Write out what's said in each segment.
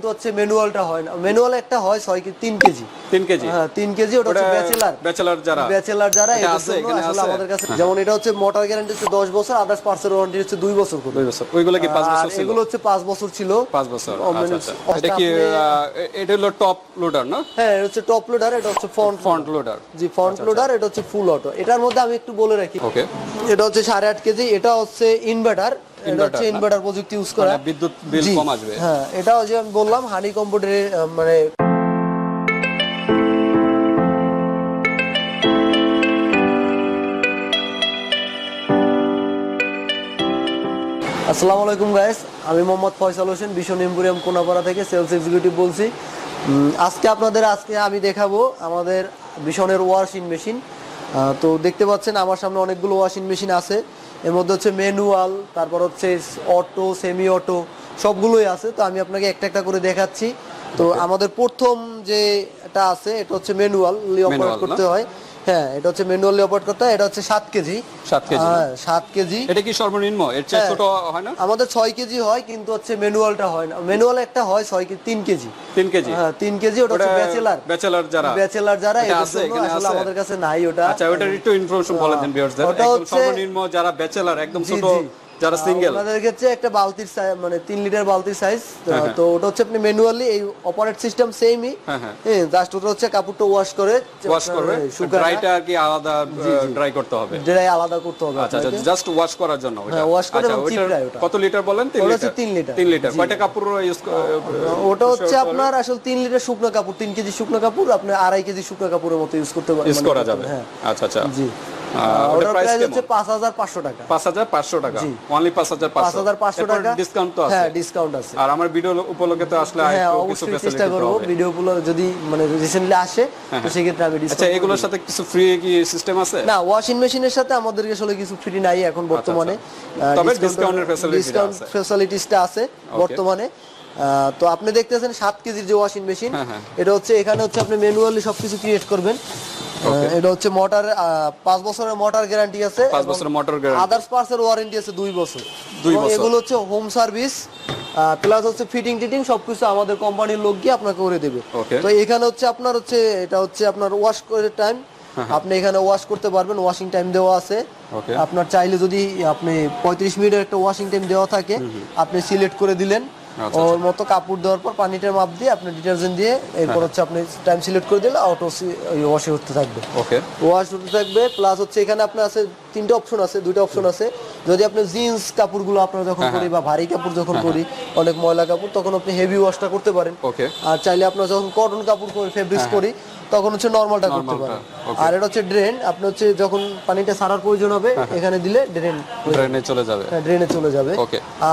কিন্তু হচ্ছে ম্যানুয়ালটা হয় না, ম্যানুয়াল একটা হয় 3 কেজি 3 কেজি। হ্যাঁ 3 কেজি, ওটা হচ্ছে ব্যাচেলার যারা এটা আছে এখানে আসলে আছে আমাদের কাছে, যেমন এটা হচ্ছে মোটর গ্যারান্টি হচ্ছে 10 বছর, আদার্স পার্টসের ওয়ারেন্টি হচ্ছে 2 বছর করে। 2 বছর। ওইগুলো কি 5 বছর ছিল? এগুলো হচ্ছে 5 বছর ছিল। 5 বছর। আচ্ছা। এটা কি এটা হলো টপ লোডার না? হ্যাঁ এটা হচ্ছে টপ লোডার, এটা হচ্ছে ফ্রন্ট লোডার। জি ফ্রন্ট লোডার, এটা হচ্ছে ফুল অটো। এটার মধ্যে আমি একটু বলে রাখি, ওকে, এটা হচ্ছে 8.5 কেজি, এটা হচ্ছে ইনভার্টার, এটা হচ্ছে ইনভার্টার প্রযুক্তি ইউজ করা, মানে বিদ্যুৎ বিল কম আসবে। হ্যাঁ এটাও যে আমি বললাম হানি কম্পিউটারে মানে আসসালামু আলাইকুম গাইস, আমি মোহাম্মদ ফয়সাল হোসেন, ভীষণ এম্পোরিয়াম কোনাপাড়া থেকে সেলস এক্সিকিউটিভ বলছি। আজকে আমি দেখাবো আমাদের ভীষণের ওয়াশিং মেশিন। তো দেখতে পাচ্ছেন আমার সামনে অনেকগুলো ওয়াশিং মেশিন আছে, এর মধ্যে হচ্ছে ম্যানুয়াল, তারপর হচ্ছে অটো, সেমি অটো, সবগুলোই আছে। তো আমি আপনাকে একটা একটা করে দেখাচ্ছি। তো আমাদের প্রথম যে এটা আছে এটা হচ্ছে ম্যানুয়ালি অপারেট করতে হয়। হ্যাঁ এটা হচ্ছে ম্যানুয়ালি অপারেট করতে হয়। এটা হচ্ছে 7 কেজি। 7 কেজি। হ্যাঁ 7 কেজি। এটা কি সর্বনিম্ন? এর চেয়ে ছোট হয় না? আমাদের 6 কেজি হয়, কিন্তু হচ্ছে ম্যানুয়ালটা হয় না। ম্যানুয়াল একটা হয় 3 কেজি। 3 কেজি। হ্যাঁ 3 কেজি, ওটা হচ্ছে ব্যাচেলার যারা এটা আছে এখানে আসলে আমাদের কাছে নাই ওটা। আচ্ছা ওটার একটু ইনফরমেশন বলে দেন ভিউয়ারদের। একদম সর্বনিম্ন যারা ব্যাচেলার, একদম ছোট যারা সিঙ্গেল, আমাদের ক্ষেত্রে একটা বালতির সাইজ, মানে 3 লিটার বালতির সাইজ। তো ওটা হচ্ছে আপনি ম্যানুয়ালি, এই অপারেট সিস্টেম সেমই। হ্যাঁ জাস্ট ওটা হচ্ছে কাপড়টা ওয়াশ করে ড্রাইটা কি আলাদা ড্রাই করতে হবে? ড্রাই আলাদা করতে হবে। আচ্ছা জাস্ট ওয়াশ করার জন্য ওটা। হ্যাঁ ওয়াশ করে এবং চিপড়ায় ওটা। কত লিটার বলেন? 3 লিটার। 3 লিটার। কয়টা কাপড় ইউজ? ওটা হচ্ছে আপনার আসলে 3 লিটার শুকনো কাপড়, 3 কেজি শুকনো কাপড় আপনি 2.5 কেজি শুকনো কাপড়ের মতো ইউজ করতে পারবেন, ইউজ করা যাবে। আচ্ছা জি। ওটার প্রাইস হচ্ছে 5500 টাকা। 5500 টাকা, অনলি 5500 টাকা। ডিসকাউন্ট তো আছে? হ্যাঁ ডিসকাউন্ট আছে। আর আমার ভিডিও উপলক্ষে তো আসলে আরেকটু কিছু ফ্যাসিলিটি চেষ্টা করব, ভিডিওগুলো যদি মানে রিসেন্টলি আসে তো সেই ক্ষেত্রে আমি ডিসকাউন্ট। আচ্ছা এগুলোর সাথে কিছু ফ্রি কি সিস্টেম আছে? না, ওয়াশিং মেশিনের সাথে আমাদের আসলে কিছু ফ্রি নাই এখন বর্তমানে, তবে ডিসকাউন্টের ফ্যাসিলিটিসটা আছে বর্তমানে। তো আপনি দেখতেছেন 7 কেজির যে ওয়াশিং মেশিন, এটা হচ্ছে এখানে হচ্ছে আপনি ম্যানুয়ালি সবকিছু ক্রিয়েট করবেন। এটা হচ্ছে মোটর 5 বছরের মোটর গ্যারান্টি আছে, 5 বছরের মোটর গ্যারান্টি, আদার্স পার্টসের ওয়ারেন্টি আছে 2 বছর। এগুলো হচ্ছে হোম সার্ভিস প্লাস হচ্ছে ফিটিং টিটিং সবকিছু আমাদের কোম্পানির লোক গিয়ে আপনাকে করে দেবে। তো এখানে হচ্ছে আপনার হচ্ছে এটা হচ্ছে আপনার ওয়াশ করে টাইম, আপনি এখানে ওয়াশ করতে পারবেন, ওয়াশিং টাইম দেওয়া আছে। আপনার চাইলে যদি আপনি 35 মিনিটের একটা ওয়াশিং টাইম দেওয়া থাকে, আপনি সিলেক্ট করে দিলেন, ওর মতো কাপড় দেওয়ার পর পানিটার মাপ দিয়ে আপনি ডিটারজেন্ট দিয়ে এরপর হচ্ছে আপনি টাইম সিলেক্ট করে দিলে অটো ওয়াশে হতে থাকবে। ওয়াশ হতে থাকবে। প্লাস হচ্ছে এখানে আপনার আছে 3টা অপশন আছে, 2টা অপশন আছে। যদি আপনি জিন্স কাপড়গুলো আপনারা যখন করি বা ভারী কাপড় যখন করি, অনেক ময়লা কাপড়, তখন আপনি হেভি ওয়াশটা করতে পারেন। আর চাইলে আপনারা যখন কটন কাপড় করি, ফেব্রিক্স করি, তখন হচ্ছে নরমালটা করতে পারেন। আর এটা হচ্ছে ড্রেন, আপনি হচ্ছে যখন পানিটা ছাড়ার প্রয়োজন হবে এখানে দিলে ড্রেনে চলে যাবে। ড্রেনে চলে যাবে।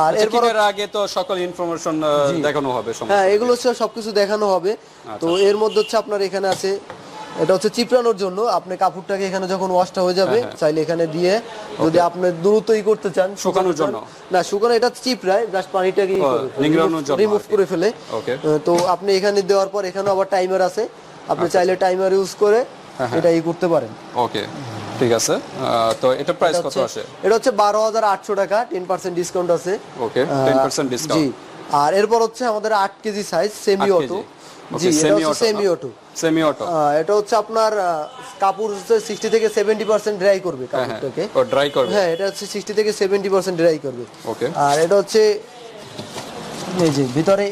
আর এরপর আগে তো সকল ইনফরমেশন দেখানো হবে। হ্যাঁ এগুলো হচ্ছে সবকিছু দেখানো হবে। তো এর মধ্যে হচ্ছে আপনার এখানে আছে, এটা হচ্ছে চিপড়ানোর জন্য। আপনি কাপড়টাকে এখানে যখন ওয়াশটা হয়ে যাবে চাইলে এখানে দিয়ে, যদি আপনি দ্রুতই করতে চান শুকানোর জন্য, না শুকানো এটা চিপড়ায়, জাস্ট পানিটাকে রিমুভ করে ফেলে। তো আপনি এখানে দেওয়ার পর এখানে আবার টাইমার আছে, আপনি চাইলে টাইমার ইউজ করে এটা করতে পারেন। ওকে ঠিক আছে। তো এটা প্রাইস কত আসে? এটা হচ্ছে 12800 টাকা, 10% ডিসকাউন্ট আছে। ওকে 10% ডিসকাউন্ট। জি। আর এরপর হচ্ছে আমাদের 8 কেজি সাইজ সেমি অটো। জি এটা হচ্ছে সেমি অটো। এটা হচ্ছে আপনার কাপড় হচ্ছে 60 থেকে 70% ড্রাই করবে কাপড়টাকে। ড্রাই করবে? হ্যাঁ এটা হচ্ছে 60 থেকে 70% ড্রাই করবে। ওকে। আর এটা হচ্ছে এই যে ভিতরে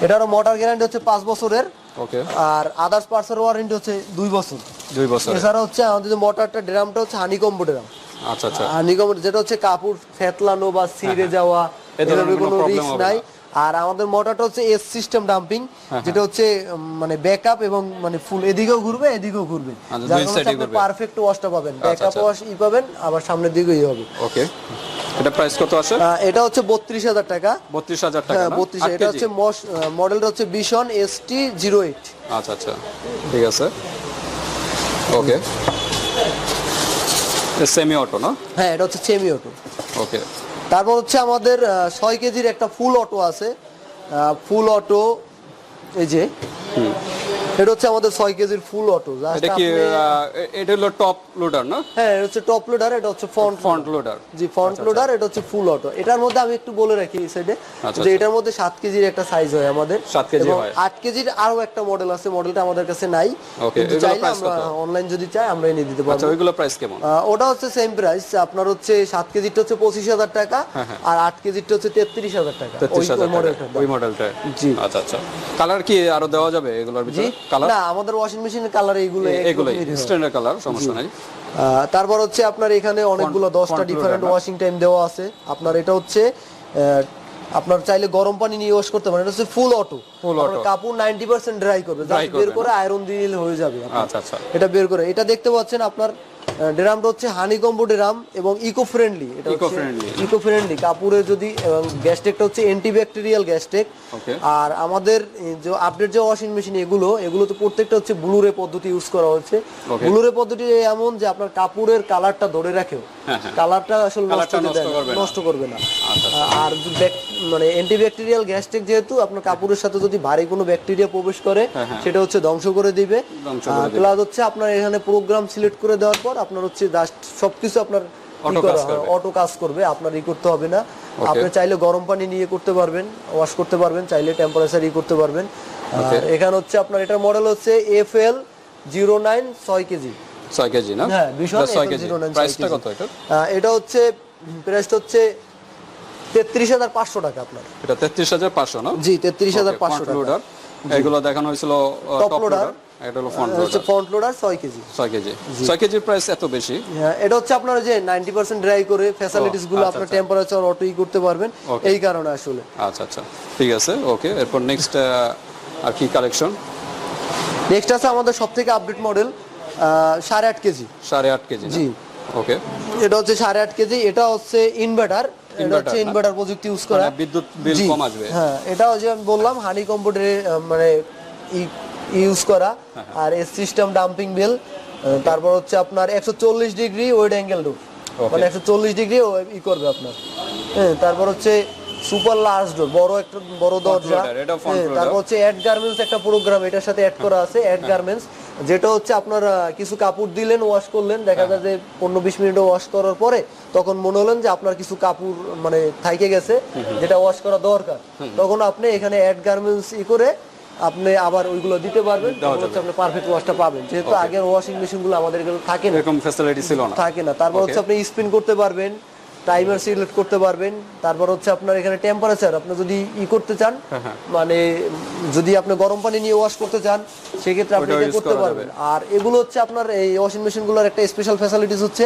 এটারও মোটর গ্যারান্টি হচ্ছে 5 বছরের। ওকে। আর আদার্স পার্টসের ওয়ারেন্টি হচ্ছে 2 বছর। 2 বছর। এছাড়া হচ্ছে আমাদের যে মোটরটা ড্রামটা হচ্ছে হানিকম্ব ড্রাম। আচ্ছা আচ্ছা। হানিকম্ব যেটা হচ্ছে কাপড় ফেটলানো বা ছিঁড়ে যাওয়া এর কোনো রিস্ক নাই। আর আমাদের মোটরটা হচ্ছে এস সিস্টেম ডাম্পিং, যেটা হচ্ছে মানে ব্যাকআপ এবং মানে ফুল এদিকেও ঘুরবে এদিকেও ঘুরবে, যার কারণে আপনি পারফেক্ট ওয়াশটা পাবেন, ব্যাকআপ ওয়াশ পাবেন, আবার সামনের দিকেই হবে। ওকে। এটা প্রাইস কত আসে? এটা হচ্ছে 32000 টাকা। 32000 টাকা। হ্যাঁ 32। এটা হচ্ছে মডেলটা হচ্ছে বিশন ST08। আচ্ছা আচ্ছা ঠিক আছে। ওকে। সেমি অটো না? হ্যাঁ এটা হচ্ছে সেমি অটো। ওকে। তারপর হচ্ছে আমাদের 6 কেজির একটা ফুল অটো আছে। ফুল অটো এই যে এটা হচ্ছে আমাদের 6 কেজির ফুল অটো। এটা কি এটা হলো টপ লোডার না? হ্যাঁ, এটা হচ্ছে টপ লোডার, এটা হচ্ছে ফ্রন্ট লোডার। জি, ফ্রন্ট লোডার, এটা হচ্ছে ফুল অটো। এটার মধ্যে আমি একটু বলে রাখি এই সাইডে যে এটার মধ্যে 7 কেজির একটা সাইজ হয় আমাদের, 7 কেজি হয়। 8 কেজির আরো একটা মডেল আছে, মডেলটা আমাদের কাছে নাই, কিন্তু চাইলে আমরা অনলাইন যদি চাই আমরা এনে দিতে পারবো। আচ্ছা, ওইগুলো প্রাইস কেমন? ওটা হচ্ছে সেম প্রাইস আপনার হচ্ছে 7 কেজিটা হচ্ছে 25,000 টাকা, আর 8 কেজিটা হচ্ছে 33,000 টাকা। ওই মডেলটা। জি। আচ্ছা আচ্ছা, কালার কি আরো দেওয়া যাবে এগুলোর ভিতরে? কালার না, আমাদের ওয়াশিং মেশিনের কালার এগুলোই স্ট্যান্ডার্ড কালার, সমস্যা নাই। তারপর হচ্ছে আপনার এখানে অনেকগুলো 10টা ডিফারেন্ট ওয়াশিং টাইম দেওয়া আছে আপনার। এটা হচ্ছে আপনার চাইলে গরম পানি নিয়ে ওয়াশ করতে পারেন। এটা হচ্ছে ফুল অটো, কাপড় 90% ড্রাই করবে, জাস্ট বের করে আয়রন দিলে হয়ে যাবে। আচ্ছা আচ্ছা, এটা বের করে এটা দেখতে পাচ্ছেন আপনার ড্রামটা হচ্ছে হানিকম্বো ড্রাম এবং ইকো ফ্রেন্ডলি। এটা ইকো ফ্রেন্ডলি কাপড়ে যদি, এবং গ্যাসটেকটা হচ্ছে অ্যান্টিব্যাকটেরিয়াল গ্যাসটেক। আর আমাদের যে আপডেট যে ওয়াশিং মেশিন এগুলো তো প্রত্যেকটা হচ্ছে ব্লুরে পদ্ধতি ইউজ করা হচ্ছে। ব্লুরে পদ্ধতি এমন যে আপনার কাপড়ের কালারটা ধরে রাখেও, কালারটা আসলে নষ্ট করবে না। আর মানে অ্যান্টিব্যাকটেরিয়াল গ্যাসটেক যেহেতু আপনার কাপড়ের সাথে যদি ভারী কোনো ব্যাকটেরিয়া প্রবেশ করে সেটা হচ্ছে ধ্বংস করে দিবে। প্লাস হচ্ছে আপনার এখানে প্রোগ্রাম সিলেক্ট করে দেওয়ার পর আপনার হচ্ছে জাস্ট সবকিছু আপনার অটো কাজ করবে, আপনার করতে হবে না। আপনি চাইলে গরম পানি নিয়ে করতে পারবেন, ওয়াশ করতে পারবেন, চাইলে টেম্পারেচার করতে পারবেন। আর এখানে হচ্ছে আপনার এটার মডেল হচ্ছে FL09 6 কেজি। 6 কেজি না? হ্যাঁ, 6 কেজি। প্রাইসটা কত এটা? এটা হচ্ছে প্রাইসটা হচ্ছে 33,500 টাকা আপনার। এটা 33,500 না? জি, 33,500 টাকা। এগুলো দেখানো হয়েছিল টপ লোডার, এটা হলো ফ্রন্ট লোডার 6 কেজি। 6 কেজি। 6 কেজির প্রাইস এত বেশি? হ্যাঁ, এটা হচ্ছে আপনার যে 90% ড্রাই করে ফ্যাসিলিটিস গুলো আপনার টেম্পারেচার অটোই করতে পারবেন, এই কারণে আসলে। আচ্ছা আচ্ছা, ঠিক আছে, ওকে। এরপর নেক্সট আর কি কালেকশন? নেক্সট আছে আমাদের সবথেকে আপডেট মডেল 8.5 কেজি। 8.5 কেজি, জি, ওকে। এটা হচ্ছে 8.5 কেজি। এটা হচ্ছে ইনভার্টার, এটা হচ্ছে ইনভার্টার প্রযুক্তি ইউজ করা, বিদ্যুৎ বিল কম আসবে। হ্যাঁ, এটা যে আমি বললাম হানিকম্বো মানে ইউজ করা, আর এর সিস্টেম ডাম্পিং বেল। তারপর হচ্ছে আপনার 140 ডিগ্রি ওয়েড অ্যাঙ্গেল ডোর, মানে 140 ডিগ্রি করবে আপনার। হ্যাঁ, তারপর হচ্ছে সুপার লার্জ ডোর, বড় দরজা। তারপর হচ্ছে অ্যাড গার্মেন্টস একটা প্রোগ্রাম এটার সাথে অ্যাড করা আছে, অ্যাড গার্মেন্টস, যেটা হচ্ছে আপনার কিছু কাপড় দিলেন, ওয়াশ করলেন, দেখা যায় যে 15-20 মিনিট ওয়াশ করার পরে তখন মনে হলেন যে আপনার কিছু কাপড় মানে থাইকে গেছে যেটা ওয়াশ করা দরকার, তখন আপনি এখানে অ্যাড গার্মেন্টস করে আপনি আবার ওইগুলো দিতে পারবেন, হচ্ছে আপনি পারফেক্ট ওয়াশটা পাবেন। যেহেতু আগের ওয়াশিং মেশিন গুলো আমাদের এখানে থাকে না, এরকম ফ্যাসিলিটি ছিল না, থাকে না। তারপর হচ্ছে আপনি স্পিন করতে পারবেন, টাইমার সিলেক্ট করতে পারবেন। তারপর হচ্ছে আপনার এখানে টেম্পারেচার আপনি যদি করতে চান, মানে যদি আপনি গরম পানি নিয়ে ওয়াশ করতে চান সেক্ষেত্রে আপনি এটা করতে পারবেন। আর এগুলো হচ্ছে আপনার এই ওয়াশিং মেশিনগুলোর একটা স্পেশাল ফ্যাসিলিটিস হচ্ছে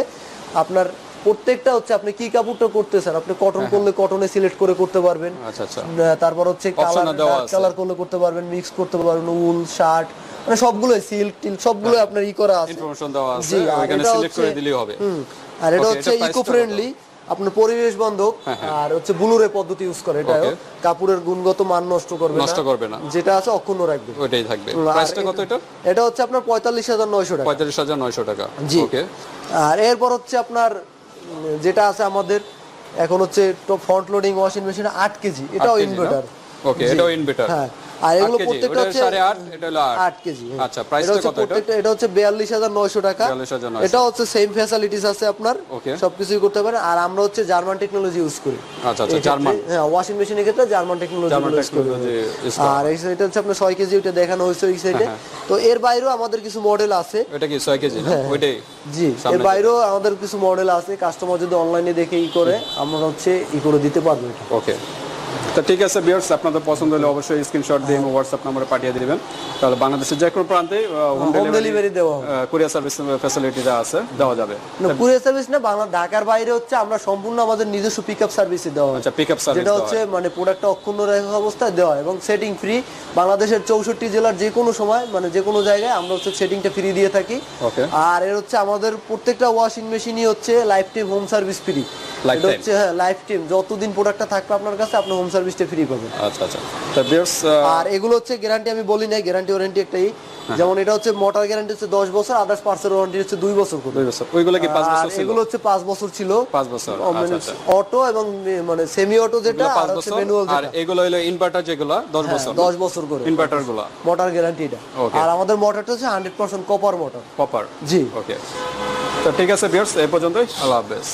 আপনার প্রত্যেকটা হচ্ছে আপনি কি কাপড়টা করতেছেন, আপনি কটন করলে কটনে সিলেক্ট করে করতে পারবেন। আচ্ছা আচ্ছা। তারপর হচ্ছে কালার করলে করতে পারবেন, মিক্স করতে পারবেন, উল, শার্ট, মানে সবগুলো সিল্ক টিল্ক সবগুলো আপনার করা আছে, ইনফরমেশন দেওয়া আছে, ওখানে সিলেক্ট করে দিলেই হবে। আর এটা হচ্ছে ইকো ফ্রেন্ডলি, আপনার পরিবেশ বান্ধব, আর হচ্ছে ব্লুরে পদ্ধতি ইউজ করে। এটা কাপড়ের গুণগত মান নষ্ট করবে না, যেটা আছে অক্ষুণ্ণ রাখবে, ওইটাই থাকবে। প্রাইসটা কত এটা? এটা হচ্ছে আপনার 45,900 টাকা। 45,900 টাকা, জি, ওকে। আর এরপর হচ্ছে আপনার যেটা আছে আমাদের এখন হচ্ছে front loading washing machine 8 KG, এটাও ইনভার্টার, ওকে, এটাও ইনভার্টার। হ্যাঁ, আর এগুলো প্রত্যেকটা হচ্ছে 8.5, এটা হলো 8 কেজি। আচ্ছা, প্রাইসটা কত এটা? এটা হচ্ছে 42,900 টাকা। এটা হচ্ছে সেম ফ্যাসিলিটিস আছে আপনার, সবকিছুই করতে পারেন। আর আমরা হচ্ছে জার্মান টেকনোলজি ইউজ করি। আচ্ছা আচ্ছা, জার্মান, হ্যাঁ, ওয়াশিং মেশিনের ক্ষেত্রে জার্মান টেকনোলজি ইউজ করি। আর এই সাইডে হচ্ছে আপনার 6 কেজি, ওটা দেখানো হয়েছে ওই সাইডে। তো এর বাইরেও আমাদের কিছু মডেল আছে। এটা কি 6 কেজি না? ওইটাই, জি, এর বাইরেও আমাদের কিছু মডেল আছে। কাস্টমার যদি অনলাইনে দেখে করে আমরা হচ্ছে করে দিতে পারবো এটা, ওকে। তো ঠিক আছে ভিউয়ার্স, আপনাদের পছন্দ হলে অবশ্যই স্ক্রিনশট দিয়ে হোয়াটসঅ্যাপ নম্বরে পাঠিয়ে দিবেন, তাহলে বাংলাদেশের যে কোনো প্রান্তে হোম ডেলিভারি দেওয়া হবে, কুরিয়ার সার্ভিস ফ্যাসিলিটিটা আছে, দেওয়া যাবে। না, কুরিয়ার সার্ভিস না, ঢাকার বাইরে হচ্ছে আমরা সম্পূর্ণ আমাদের নিজস্ব পিকআপ সার্ভিসে দেওয়া হয়। আচ্ছা, পিকআপ সার্ভিস, যেটা হচ্ছে মানে প্রোডাক্টটা অক্ষুণ্ণ রাখা অবস্থায় দেওয়া হয় এবং সেটিং ফ্রি। বাংলাদেশের 64 জেলার যে কোনো সময়, মানে যে কোনো জায়গায় আমরা হচ্ছে সেটিংটা ফ্রি দিয়ে থাকি। আর এর হচ্ছে আমাদের প্রত্যেকটা ওয়াশিং মেশিনই হচ্ছে life time home service free. এটা হচ্ছে হ্যাঁ, লাইফ টাইম, যতদিন প্রোডাক্টটা থাকবে আপনার কাছে আপনি হোম সার্ভিসটা ফ্রি পাবেন। আচ্ছা আচ্ছা। তো ভিউয়ার্স, আর এগুলো হচ্ছে গ্যারান্টি আমি বলি না, গ্যারান্টি ওয়ারেন্টি একটাই। যেমন এটা হচ্ছে মোটর গ্যারান্টি হচ্ছে 10 বছর, আদার্স পার্টসের ওয়ারেন্টি হচ্ছে 2 বছর করে। 2 বছর। ওইগুলো কি 5 বছর ছিল? এগুলো হচ্ছে 5 বছর ছিল। 5 বছর। আচ্ছা। অটো এবং মানে সেমি অটো যেটা আর হচ্ছে ম্যানুয়াল যেটা। আর এগুলো হলো ইনভার্টার যেগুলো 10 বছর। 10 বছর করে ইনভার্টারগুলো। মোটর গ্যারান্টি এটা। আর আমাদের মোটরটা হচ্ছে 100% কপার মোটর। কপার। জি। ওকে। তো ঠিক আছে ভিউয়ার্স, এই পর্যন্তই। আল্লাহ হাফেজ।